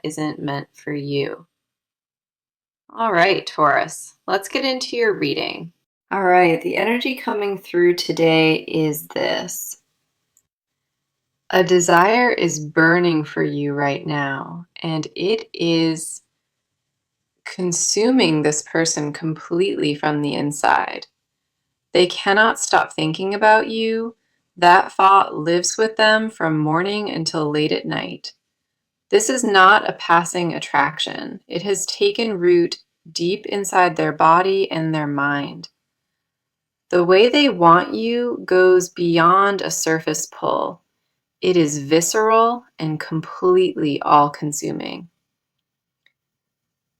isn't meant for you. All right, Taurus, let's get into your reading. All right, the energy coming through today is this. A desire is burning for you right now, and it is consuming this person completely from the inside. They cannot stop thinking about you. That thought lives with them from morning until late at night. This is not a passing attraction. It has taken root deep inside their body and their mind. The way they want you goes beyond a surface pull. It is visceral and completely all-consuming.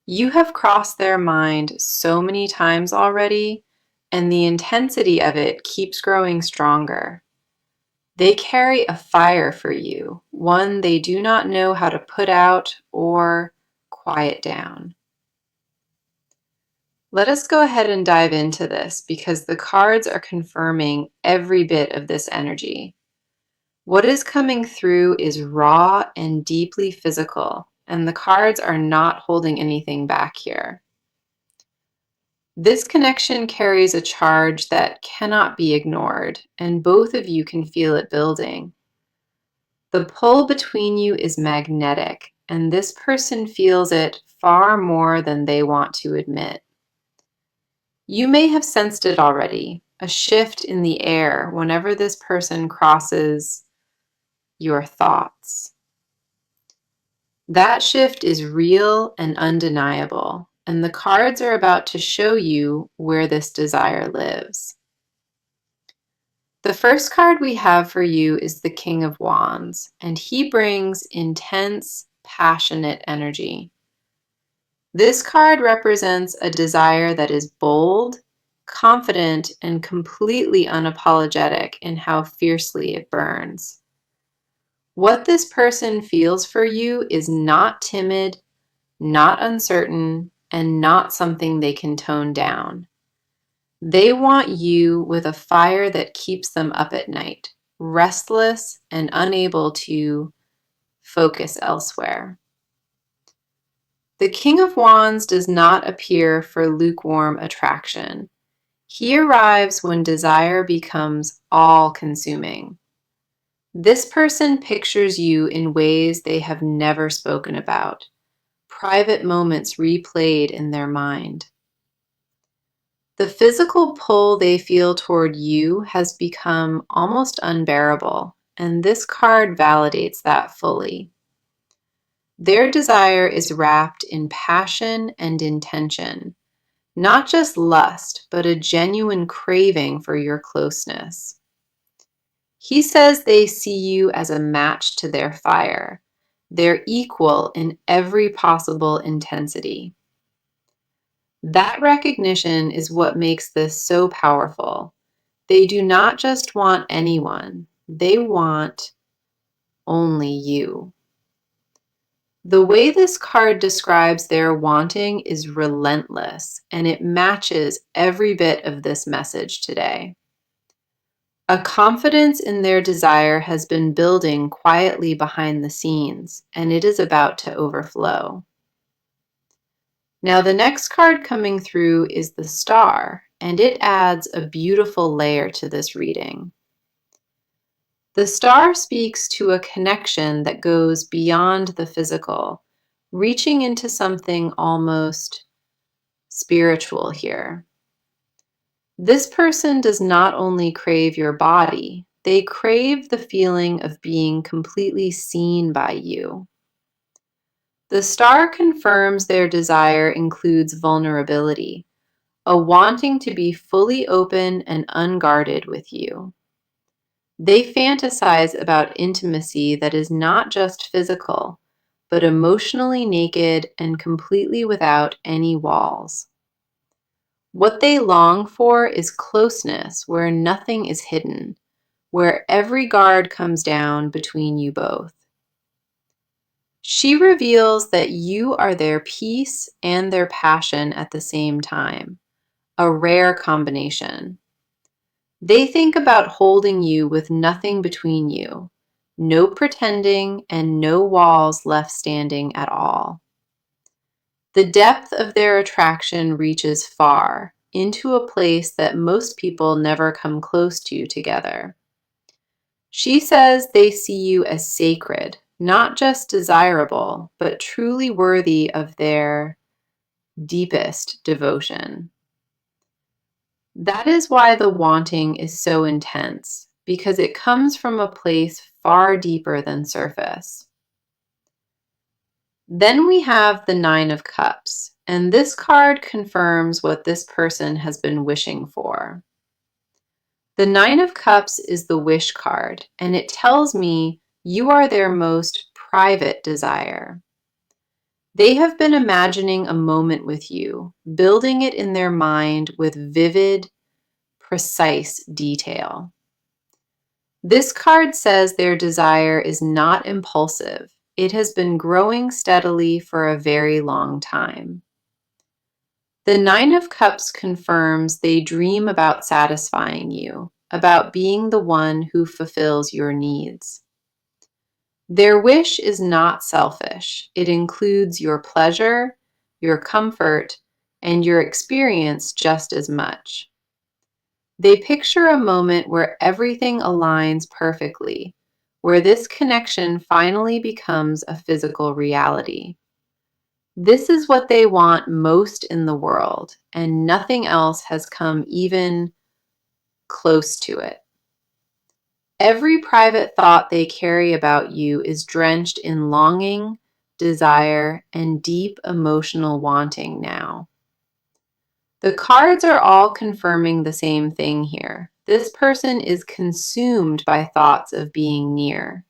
You have crossed their mind so many times already, and the intensity of it keeps growing stronger. They carry a fire for you, one they do not know how to put out or quiet down. Let us go ahead and dive into this because the cards are confirming every bit of this energy. What is coming through is raw and deeply physical, and the cards are not holding anything back here. This connection carries a charge that cannot be ignored, and both of you can feel it building. The pull between you is magnetic, and this person feels it far more than they want to admit. You may have sensed it already, a shift in the air whenever this person crosses your thoughts. That shift is real and undeniable, and the cards are about to show you where this desire lives. The first card we have for you is the King of Wands, and he brings intense, passionate energy. This card represents a desire that is bold, confident, and completely unapologetic in how fiercely it burns. What this person feels for you is not timid, not uncertain, and not something they can tone down. They want you with a fire that keeps them up at night, restless and unable to focus elsewhere. The King of Wands does not appear for lukewarm attraction. He arrives when desire becomes all-consuming. This person pictures you in ways they have never spoken about, private moments replayed in their mind. The physical pull they feel toward you has become almost unbearable, and this card validates that fully. Their desire is wrapped in passion and intention, not just lust, but a genuine craving for your closeness. He says they see you as a match to their fire, their equal in every possible intensity. That recognition is what makes this so powerful. They do not just want anyone, they want only you. The way this card describes their wanting is relentless, and it matches every bit of this message today. A confidence in their desire has been building quietly behind the scenes, and it is about to overflow. Now, the next card coming through is the Star, and it adds a beautiful layer to this reading. The Star speaks to a connection that goes beyond the physical, reaching into something almost spiritual here. This person does not only crave your body, they crave the feeling of being completely seen by you. The Star confirms their desire includes vulnerability, a wanting to be fully open and unguarded with you. They fantasize about intimacy that is not just physical, but emotionally naked and completely without any walls. What they long for is closeness where nothing is hidden, where every guard comes down between you both. She reveals that you are their peace and their passion at the same time, a rare combination. They think about holding you with nothing between you, No pretending and no walls left standing at all. The depth of their attraction reaches far, into a place that most people never come close to together. She says they see you as sacred, not just desirable, but truly worthy of their deepest devotion. That is why the wanting is so intense, because it comes from a place far deeper than surface. Then we have the Nine of Cups, and this card confirms what this person has been wishing for. The Nine of Cups is the wish card, and it tells me you are their most private desire. They have been imagining a moment with you, building it in their mind with vivid, precise detail. This card says their desire is not impulsive. It has been growing steadily for a very long time. The Nine of Cups confirms they dream about satisfying you, about being the one who fulfills your needs. Their wish is not selfish. It includes your pleasure, your comfort, and your experience just as much. They picture a moment where everything aligns perfectly, where this connection finally becomes a physical reality. This is what they want most in the world, and nothing else has come even close to it. Every private thought they carry about you is drenched in longing, desire, and deep emotional wanting now. The cards are all confirming the same thing here. This person is consumed by thoughts of being near.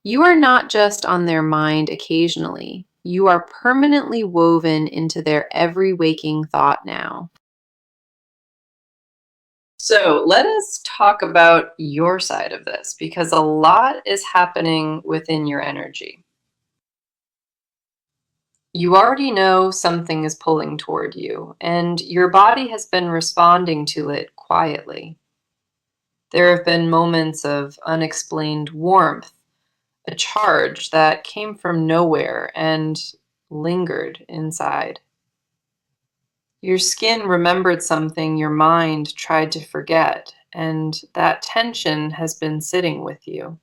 You are not just on their mind occasionally. You are permanently woven into their every waking thought now. So let us talk about your side of this because a lot is happening within your energy. You already know something is pulling toward you, and your body has been responding to it quietly. There have been moments of unexplained warmth, a charge that came from nowhere and lingered inside. Your skin remembered something your mind tried to forget, and that tension has been sitting with you.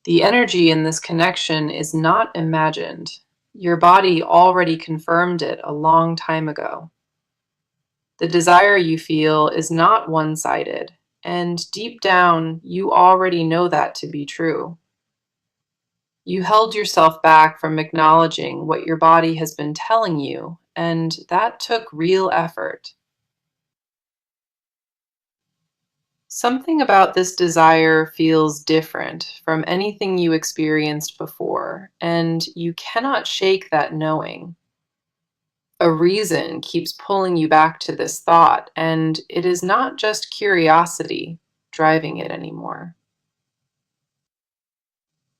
The energy in this connection is not imagined. Your body already confirmed it a long time ago. The desire you feel is not one-sided, and deep down, you already know that to be true. You held yourself back from acknowledging what your body has been telling you, and that took real effort. Something about this desire feels different from anything you experienced before, and you cannot shake that knowing. A reason keeps pulling you back to this thought, and it is not just curiosity driving it anymore.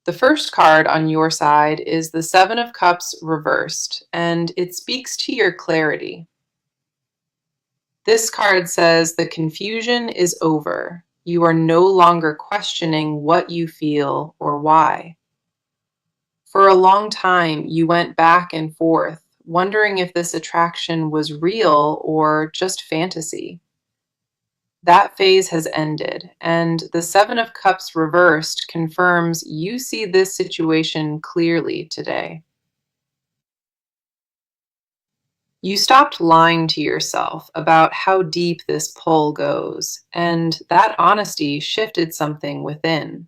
The first card on your side is the Seven of Cups reversed, and it speaks to your clarity. This card says the confusion is over. You are no longer questioning what you feel or why. For a long time, you went back and forth, wondering if this attraction was real or just fantasy. That phase has ended, and the Seven of Cups reversed confirms you see this situation clearly today. You stopped lying to yourself about how deep this pull goes, and that honesty shifted something within.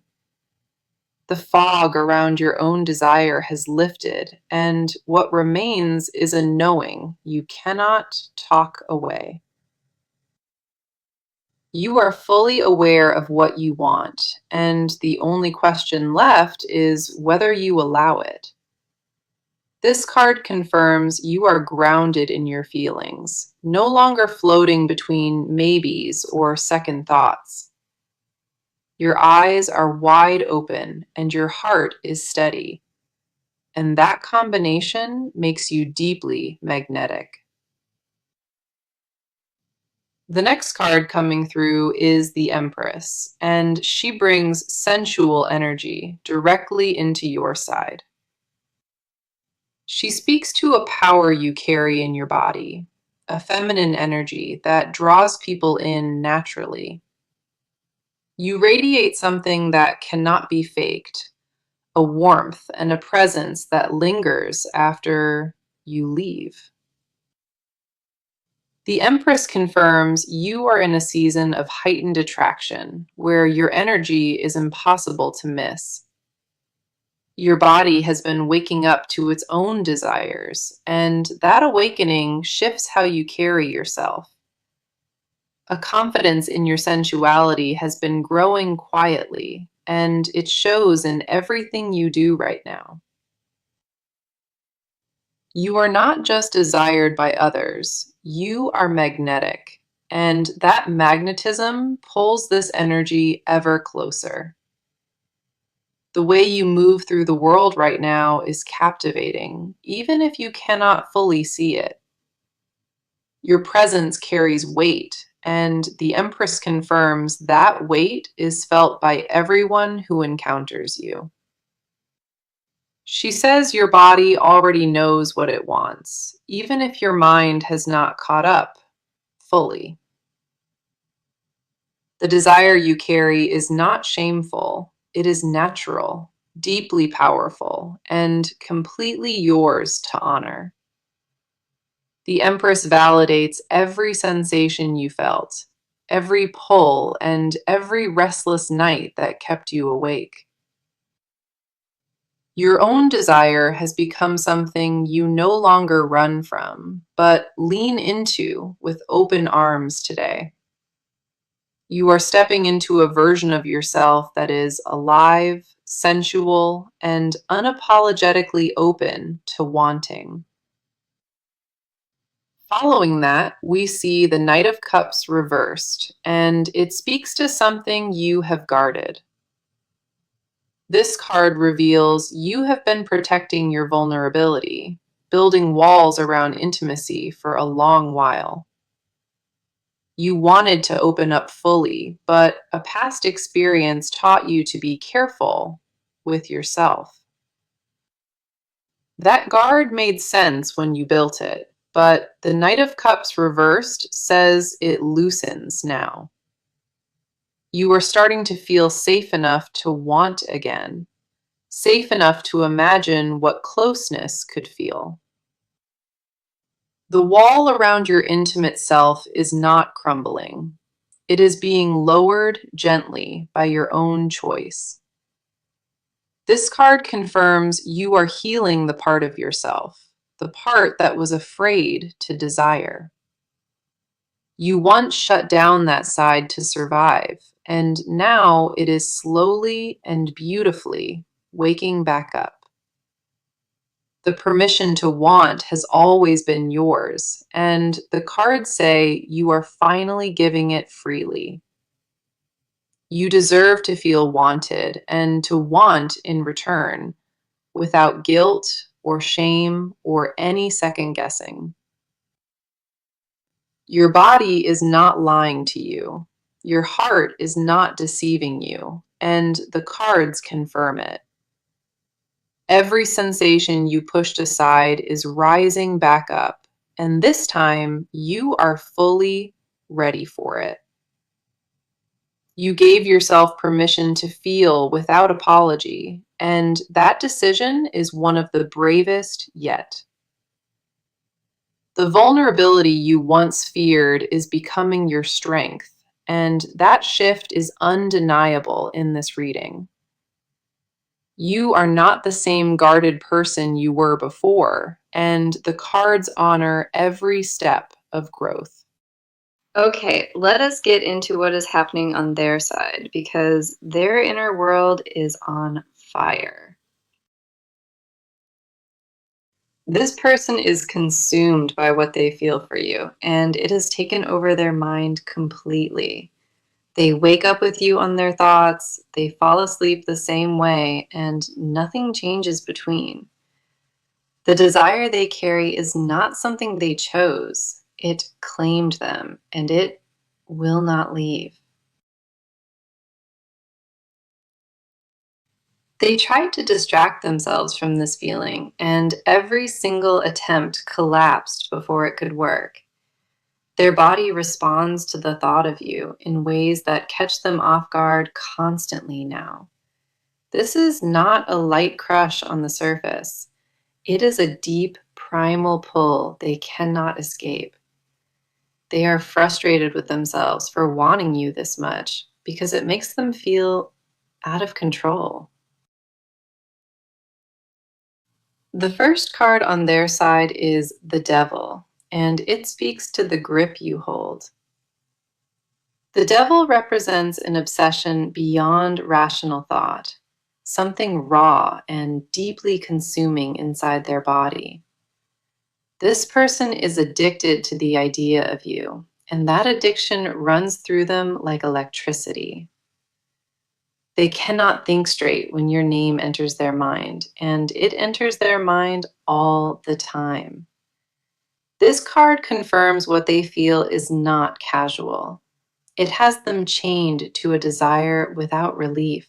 The fog around your own desire has lifted, and what remains is a knowing you cannot talk away. You are fully aware of what you want, and the only question left is whether you allow it. This card confirms you are grounded in your feelings, no longer floating between maybes or second thoughts. Your eyes are wide open and your heart is steady, and that combination makes you deeply magnetic. The next card coming through is the Empress, and she brings sensual energy directly into your side. She speaks to a power you carry in your body, a feminine energy that draws people in naturally. You radiate something that cannot be faked, a warmth and a presence that lingers after you leave. The Empress confirms you are in a season of heightened attraction where your energy is impossible to miss. Your body has been waking up to its own desires, and that awakening shifts how you carry yourself. A confidence in your sensuality has been growing quietly, and it shows in everything you do right now. You are not just desired by others, you are magnetic, and that magnetism pulls this energy ever closer. The way you move through the world right now is captivating, even if you cannot fully see it. Your presence carries weight, and the Empress confirms that weight is felt by everyone who encounters you. She says your body already knows what it wants, even if your mind has not caught up fully. The desire you carry is not shameful, it is natural, deeply powerful, and completely yours to honor. The Empress validates every sensation you felt, every pull, and every restless night that kept you awake. Your own desire has become something you no longer run from, but lean into with open arms today. You are stepping into a version of yourself that is alive, sensual, and unapologetically open to wanting. Following that, we see the Knight of Cups reversed, and it speaks to something you have guarded. This card reveals you have been protecting your vulnerability, building walls around intimacy for a long while. You wanted to open up fully, but a past experience taught you to be careful with yourself. That guard made sense when you built it, but the Knight of Cups reversed says it loosens now. You are starting to feel safe enough to want again, safe enough to imagine what closeness could feel. The wall around your intimate self is not crumbling. It is being lowered gently by your own choice. This card confirms you are healing the part of yourself, the part that was afraid to desire. You once shut down that side to survive, and now it is slowly and beautifully waking back up. The permission to want has always been yours, and the cards say you are finally giving it freely. You deserve to feel wanted and to want in return without guilt or shame or any second guessing. Your body is not lying to you. Your heart is not deceiving you, and the cards confirm it. Every sensation you pushed aside is rising back up, and this time you are fully ready for it. You gave yourself permission to feel without apology, and that decision is one of the bravest yet. The vulnerability you once feared is becoming your strength, and that shift is undeniable in this reading. You are not the same guarded person you were before, and the cards honor every step of growth. Okay, let us get into what is happening on their side because their inner world is on fire. This person is consumed by what they feel for you, and it has taken over their mind completely. They wake up with you on their thoughts, they fall asleep the same way, and nothing changes between. The desire they carry is not something they chose. It claimed them, and it will not leave. They tried to distract themselves from this feeling, and every single attempt collapsed before it could work. Their body responds to the thought of you in ways that catch them off guard constantly now. This is not a light crush on the surface. It is a deep, primal pull they cannot escape. They are frustrated with themselves for wanting you this much because it makes them feel out of control. The first card on their side is the Devil, and it speaks to the grip you hold. The Devil represents an obsession beyond rational thought, something raw and deeply consuming inside their body. This person is addicted to the idea of you, and that addiction runs through them like electricity. They cannot think straight when your name enters their mind, and it enters their mind all the time. This card confirms what they feel is not casual. It has them chained to a desire without relief.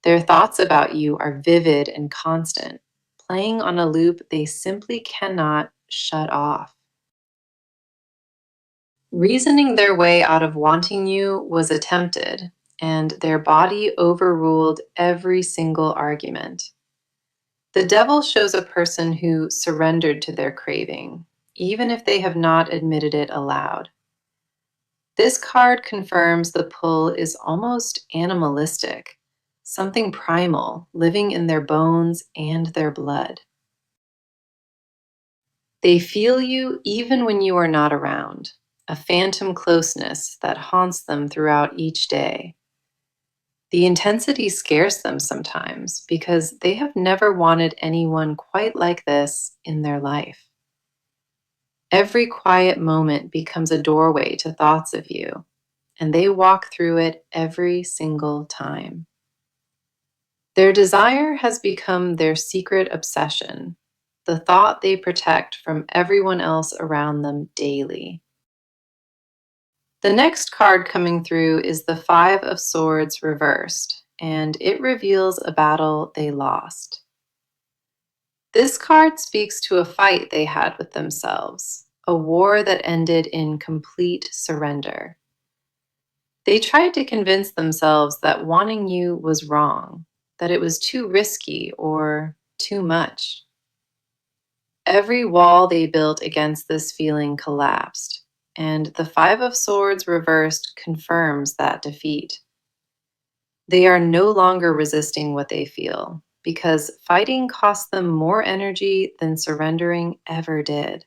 Their thoughts about you are vivid and constant, playing on a loop they simply cannot shut off. Reasoning their way out of wanting you was attempted, and their body overruled every single argument. The Devil shows a person who surrendered to their craving, even if they have not admitted it aloud. This card confirms the pull is almost animalistic, something primal living in their bones and their blood. They feel you even when you are not around, a phantom closeness that haunts them throughout each day. The intensity scares them sometimes because they have never wanted anyone quite like this in their life. Every quiet moment becomes a doorway to thoughts of you, and they walk through it every single time. Their desire has become their secret obsession, the thought they protect from everyone else around them daily. The next card coming through is the Five of Swords reversed, and it reveals a battle they lost. This card speaks to a fight they had with themselves, a war that ended in complete surrender. They tried to convince themselves that wanting you was wrong, that it was too risky or too much. Every wall they built against this feeling collapsed, and the Five of Swords reversed confirms that defeat. They are no longer resisting what they feel, because fighting cost them more energy than surrendering ever did.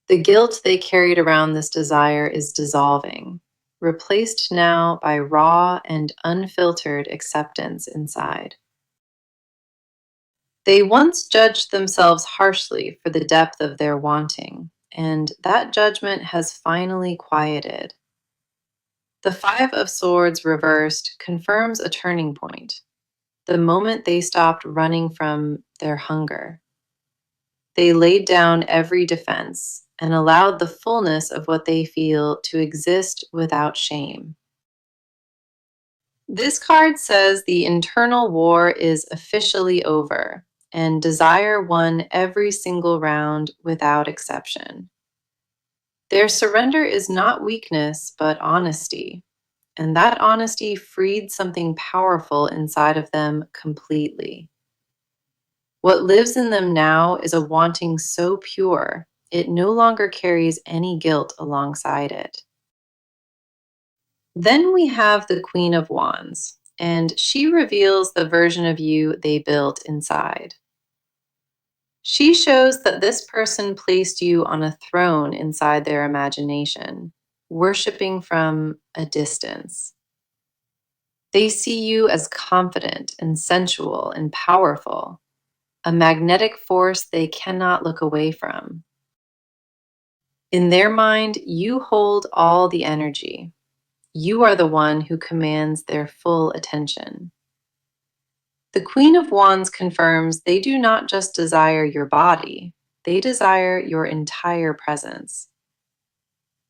The guilt they carried around this desire is dissolving, replaced now by raw and unfiltered acceptance inside. They once judged themselves harshly for the depth of their wanting, and that judgment has finally quieted. The Five of Swords reversed confirms a turning point, the moment they stopped running from their hunger. They laid down every defense and allowed the fullness of what they feel to exist without shame. This card says the internal war is officially over, and desire won every single round without exception. Their surrender is not weakness, but honesty, and that honesty freed something powerful inside of them completely. What lives in them now is a wanting so pure, it no longer carries any guilt alongside it. Then we have the Queen of Wands, and she reveals the version of you they built inside. She shows that this person placed you on a throne inside their imagination, worshiping from a distance. They see you as confident and sensual and powerful, a magnetic force they cannot look away from. In their mind, you hold all the energy. You are the one who commands their full attention. The Queen of Wands confirms they do not just desire your body, they desire your entire presence.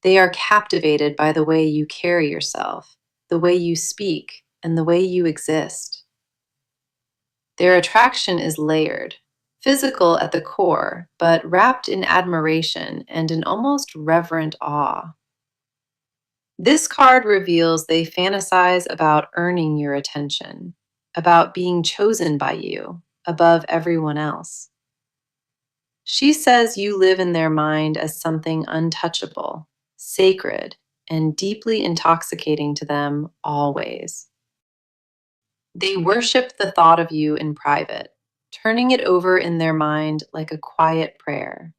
They are captivated by the way you carry yourself, the way you speak, and the way you exist. Their attraction is layered, physical at the core, but wrapped in admiration and an almost reverent awe. This card reveals they fantasize about earning your attention, about being chosen by you above everyone else. She says you live in their mind as something untouchable, sacred, and deeply intoxicating to them always. They worship the thought of you in private, turning it over in their mind like a quiet prayer.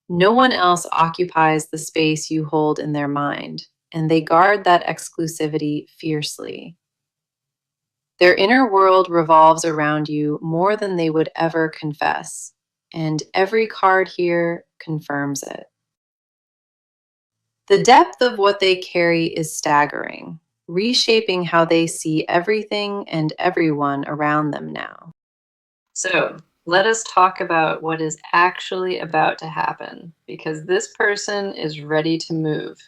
No one else occupies the space you hold in their mind, and they guard that exclusivity fiercely. Their inner world revolves around you more than they would ever confess, and every card here confirms it. The depth of what they carry is staggering, reshaping how they see everything and everyone around them now. So, let us talk about what is actually about to happen, because this person is ready to move.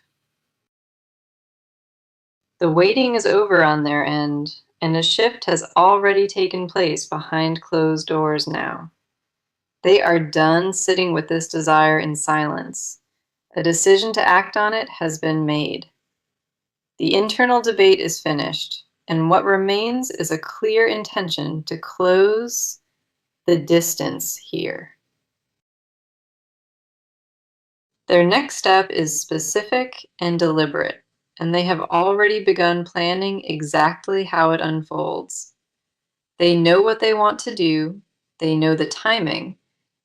The waiting is over on their end, and a shift has already taken place behind closed doors now. They are done sitting with this desire in silence. A decision to act on it has been made. The internal debate is finished, and what remains is a clear intention to close the distance here. Their next step is specific and deliberate, and they have already begun planning exactly how it unfolds. They know what they want to do, they know the timing,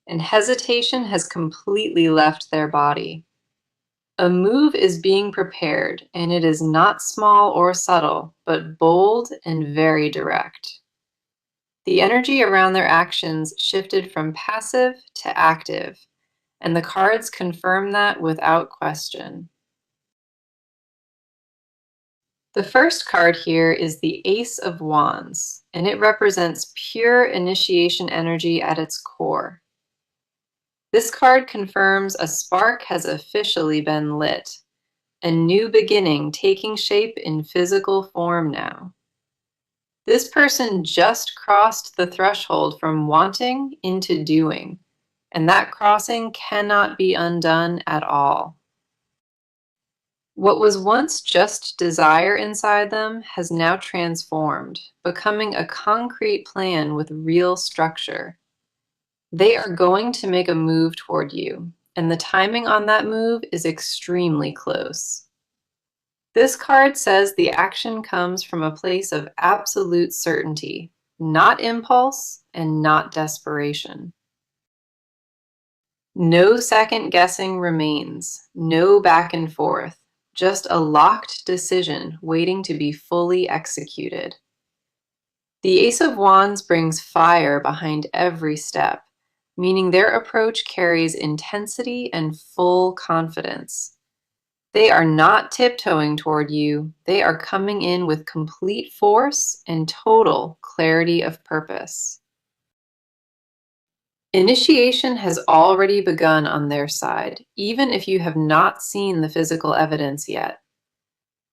and hesitation has completely left their body. A move is being prepared, and it is not small or subtle, but bold and very direct. The energy around their actions shifted from passive to active, and the cards confirm that without question. The first card here is the Ace of Wands, and it represents pure initiation energy at its core. This card confirms a spark has officially been lit, a new beginning taking shape in physical form now. This person just crossed the threshold from wanting into doing, and that crossing cannot be undone at all. What was once just desire inside them has now transformed, becoming a concrete plan with real structure. They are going to make a move toward you, and the timing on that move is extremely close. This card says the action comes from a place of absolute certainty, not impulse and not desperation. No second guessing remains, no back and forth, just a locked decision waiting to be fully executed. The Ace of Wands brings fire behind every step, meaning their approach carries intensity and full confidence. They are not tiptoeing toward you, they are coming in with complete force and total clarity of purpose. Initiation has already begun on their side, even if you have not seen the physical evidence yet.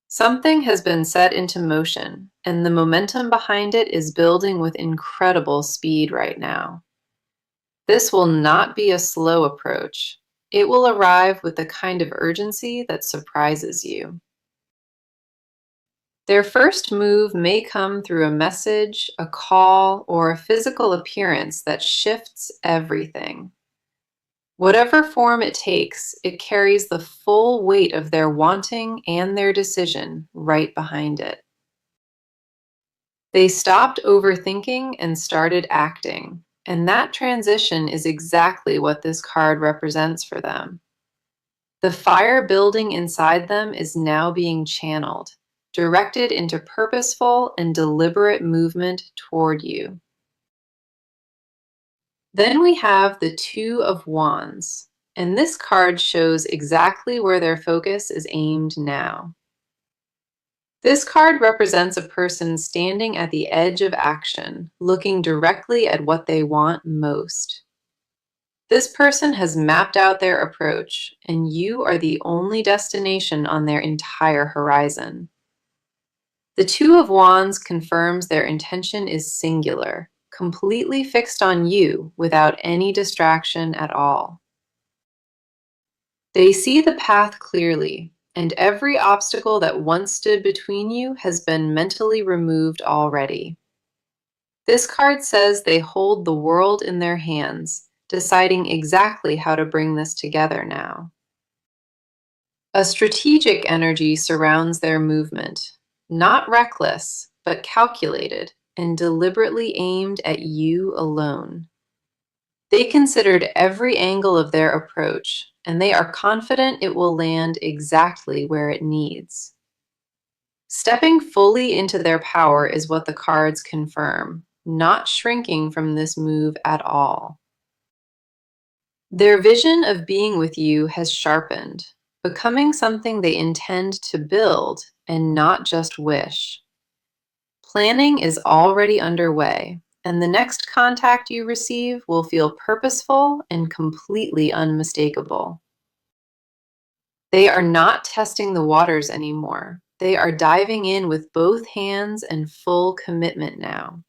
Something has been set into motion, and the momentum behind it is building with incredible speed right now. This will not be a slow approach. It will arrive with the kind of urgency that surprises you. Their first move may come through a message, a call, or a physical appearance that shifts everything. Whatever form it takes, it carries the full weight of their wanting and their decision right behind it. They stopped overthinking and started acting, and that transition is exactly what this card represents for them. The fire building inside them is now being channeled, directed into purposeful and deliberate movement toward you. Then we have the Two of Wands, and this card shows exactly where their focus is aimed now. This card represents a person standing at the edge of action, looking directly at what they want most. This person has mapped out their approach, and you are the only destination on their entire horizon. The Two of Wands confirms their intention is singular, completely fixed on you without any distraction at all. They see the path clearly, and every obstacle that once stood between you has been mentally removed already. This card says they hold the world in their hands, deciding exactly how to bring this together now. A strategic energy surrounds their movement, not reckless, but calculated and deliberately aimed at you alone. They considered every angle of their approach, and they are confident it will land exactly where it needs. Stepping fully into their power is what the cards confirm, not shrinking from this move at all. Their vision of being with you has sharpened, becoming something they intend to build and not just wish. Planning is already underway, and the next contact you receive will feel purposeful and completely unmistakable. They are not testing the waters anymore. They are diving in with both hands and full commitment now.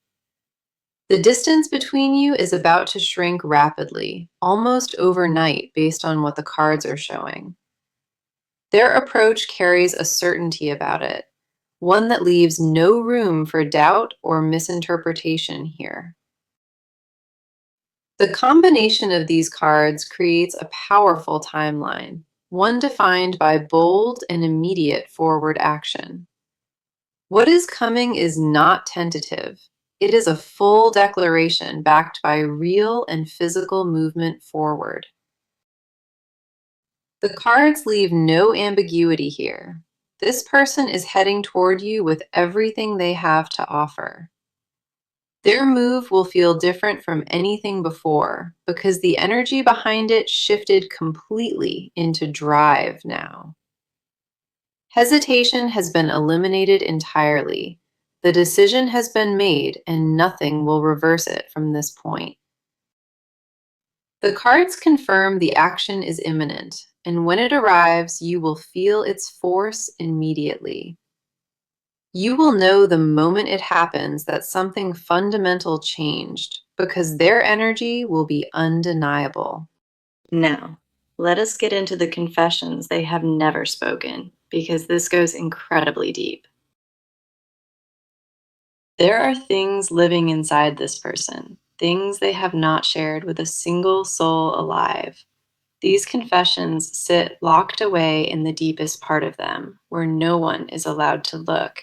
The distance between you is about to shrink rapidly, almost overnight based on what the cards are showing. Their approach carries a certainty about it, one that leaves no room for doubt or misinterpretation here. The combination of these cards creates a powerful timeline, one defined by bold and immediate forward action. What is coming is not tentative. It is a full declaration backed by real and physical movement forward. The cards leave no ambiguity here. This person is heading toward you with everything they have to offer. Their move will feel different from anything before because the energy behind it shifted completely into drive now. Hesitation has been eliminated entirely. The decision has been made and nothing will reverse it from this point. The cards confirm the action is imminent, and when it arrives, you will feel its force immediately. You will know the moment it happens that something fundamental changed, because their energy will be undeniable. Now, let us get into the confessions they have never spoken, because this goes incredibly deep. There are things living inside this person, things they have not shared with a single soul alive. These confessions sit locked away in the deepest part of them, where no one is allowed to look.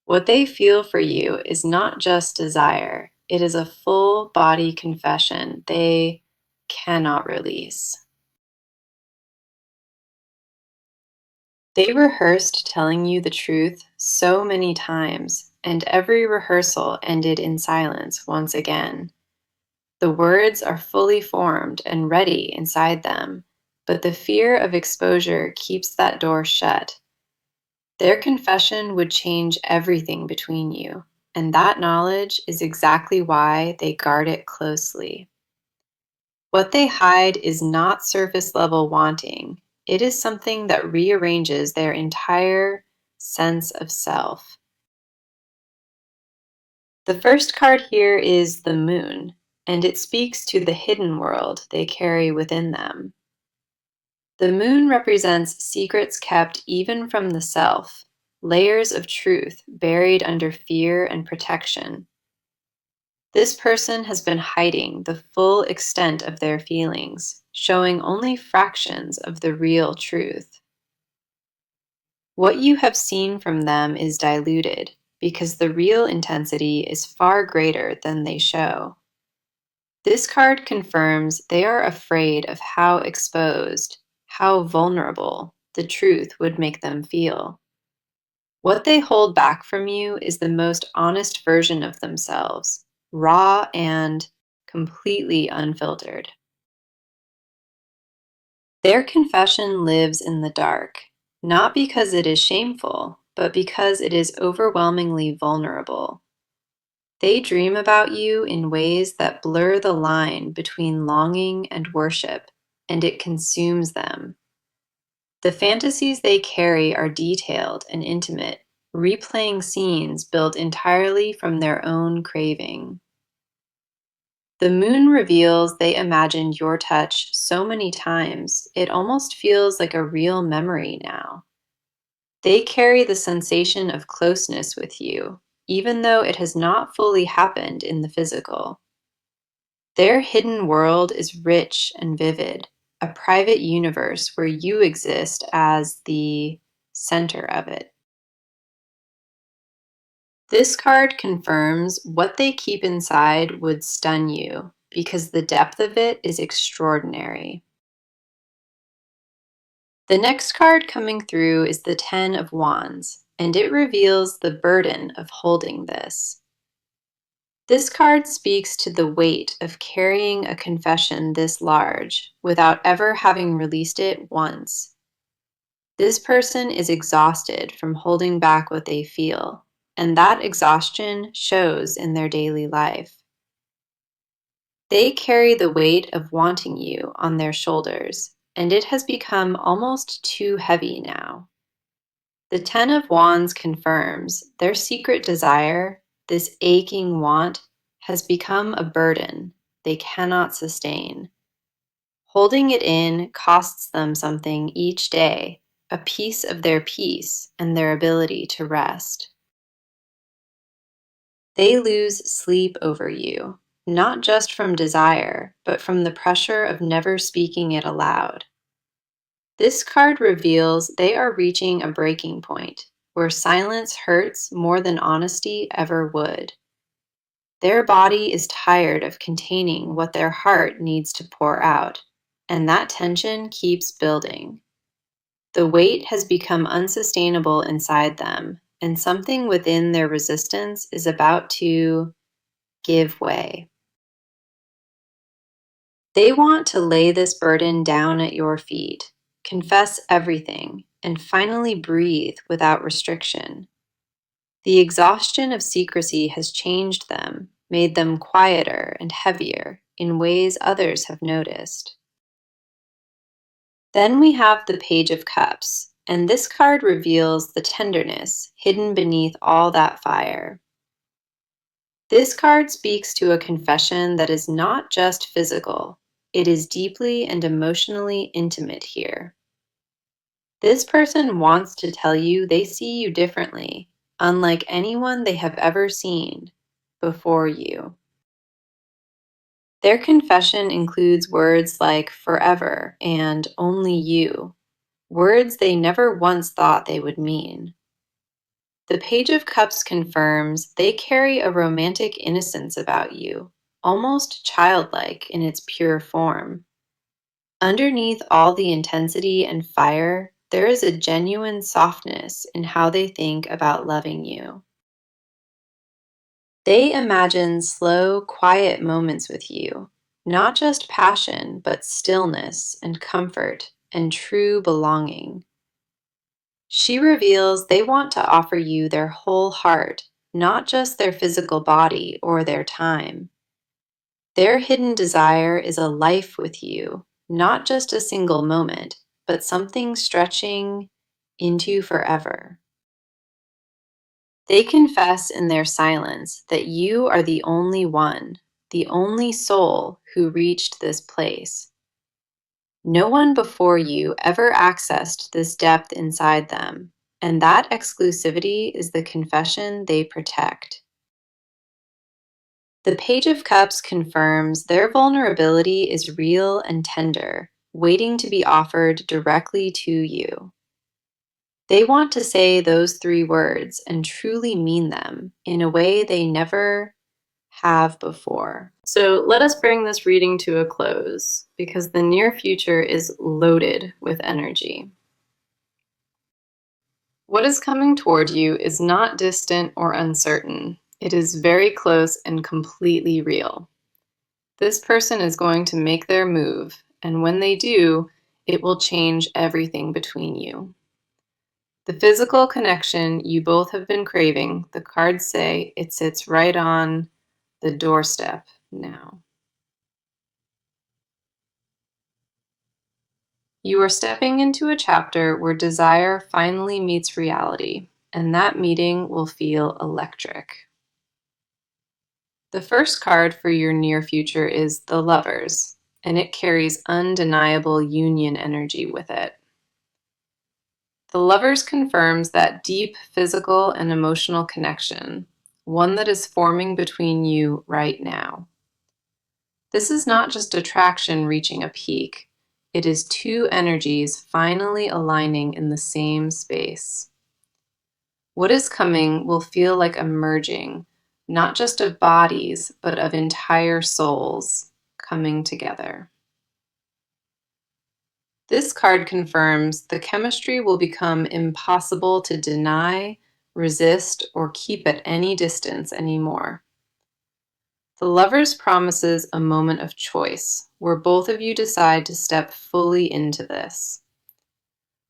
What they feel for you is not just desire, it is a full body confession they cannot release. They rehearsed telling you the truth so many times, and every rehearsal ended in silence once again. The words are fully formed and ready inside them, but the fear of exposure keeps that door shut. Their confession would change everything between you, and that knowledge is exactly why they guard it closely. What they hide is not surface level wanting, it is something that rearranges their entire sense of self. The first card here is the Moon, and it speaks to the hidden world they carry within them. The moon represents secrets kept even from the self, layers of truth buried under fear and protection. This person has been hiding the full extent of their feelings, showing only fractions of the real truth. What you have seen from them is diluted because the real intensity is far greater than they show. This card confirms they are afraid of how exposed, how vulnerable the truth would make them feel. What they hold back from you is the most honest version of themselves, raw and completely unfiltered. Their confession lives in the dark, not because it is shameful, but because it is overwhelmingly vulnerable. They dream about you in ways that blur the line between longing and worship, and it consumes them. The fantasies they carry are detailed and intimate, replaying scenes built entirely from their own craving. The moon reveals they imagined your touch so many times, it almost feels like a real memory now. They carry the sensation of closeness with you, even though it has not fully happened in the physical. Their hidden world is rich and vivid, a private universe where you exist as the center of it. This card confirms what they keep inside would stun you because the depth of it is extraordinary. The next card coming through is the Ten of Wands, and it reveals the burden of holding this. This card speaks to the weight of carrying a confession this large without ever having released it once. This person is exhausted from holding back what they feel, and that exhaustion shows in their daily life. They carry the weight of wanting you on their shoulders, and it has become almost too heavy now. The Ten of Wands confirms their secret desire, this aching want, has become a burden they cannot sustain. Holding it in costs them something each day, a piece of their peace and their ability to rest. They lose sleep over you, not just from desire, but from the pressure of never speaking it aloud. This card reveals they are reaching a breaking point where silence hurts more than honesty ever would. Their body is tired of containing what their heart needs to pour out, and that tension keeps building. The weight has become unsustainable inside them, and something within their resistance is about to give way. They want to lay this burden down at your feet, confess everything, and finally breathe without restriction. The exhaustion of secrecy has changed them, made them quieter and heavier in ways others have noticed. Then we have the Page of Cups, and this card reveals the tenderness hidden beneath all that fire. This card speaks to a confession that is not just physical, it is deeply and emotionally intimate here. This person wants to tell you they see you differently, unlike anyone they have ever seen before you. Their confession includes words like forever and only you, words they never once thought they would mean. The Page of Cups confirms they carry a romantic innocence about you, almost childlike in its pure form. Underneath all the intensity and fire, there is a genuine softness in how they think about loving you. They imagine slow, quiet moments with you, not just passion, but stillness and comfort and true belonging. She reveals they want to offer you their whole heart, not just their physical body or their time. Their hidden desire is a life with you, not just a single moment, but something stretching into forever. They confess in their silence that you are the only one, the only soul who reached this place. No one before you ever accessed this depth inside them, and that exclusivity is the confession they protect. The Page of Cups confirms their vulnerability is real and tender, waiting to be offered directly to you. They want to say those three words and truly mean them in a way they never have before. So let us bring this reading to a close because the near future is loaded with energy. What is coming toward you is not distant or uncertain. It is very close and completely real. This person is going to make their move, and when they do, it will change everything between you. The physical connection you both have been craving, the cards say it sits right on the doorstep now. You are stepping into a chapter where desire finally meets reality, and that meeting will feel electric. The first card for your near future is the Lovers, and it carries undeniable union energy with it. The Lovers confirms that deep physical and emotional connection, one that is forming between you right now. This is not just attraction reaching a peak, it is two energies finally aligning in the same space. What is coming will feel like a merging, not just of bodies, but of entire souls coming together. This card confirms the chemistry will become impossible to deny, resist, or keep at any distance anymore. The Lovers promises a moment of choice, where both of you decide to step fully into this.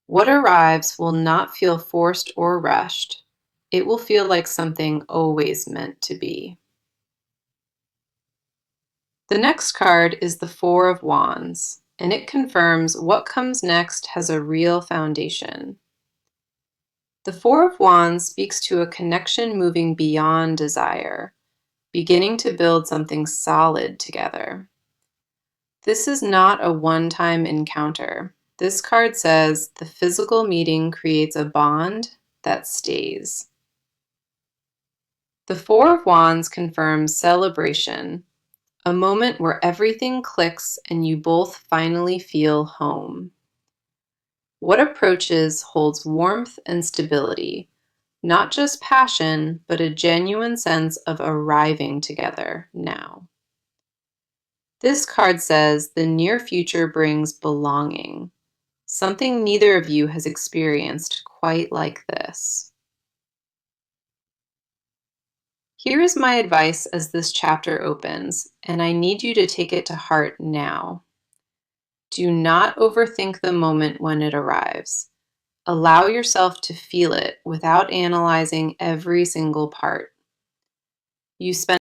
What arrives will not feel forced or rushed. It will feel like something always meant to be. The next card is the Four of Wands, and it confirms what comes next has a real foundation. The Four of Wands speaks to a connection moving beyond desire, beginning to build something solid together. This is not a one-time encounter. This card says the physical meeting creates a bond that stays. The Four of Wands confirms celebration, a moment where everything clicks and you both finally feel home. What approaches holds warmth and stability, not just passion, but a genuine sense of arriving together now. This card says the near future brings belonging, something neither of you has experienced quite like this. Here is my advice as this chapter opens, and I need you to take it to heart now. Do not overthink the moment when it arrives. Allow yourself to feel it without analyzing every single part. You spend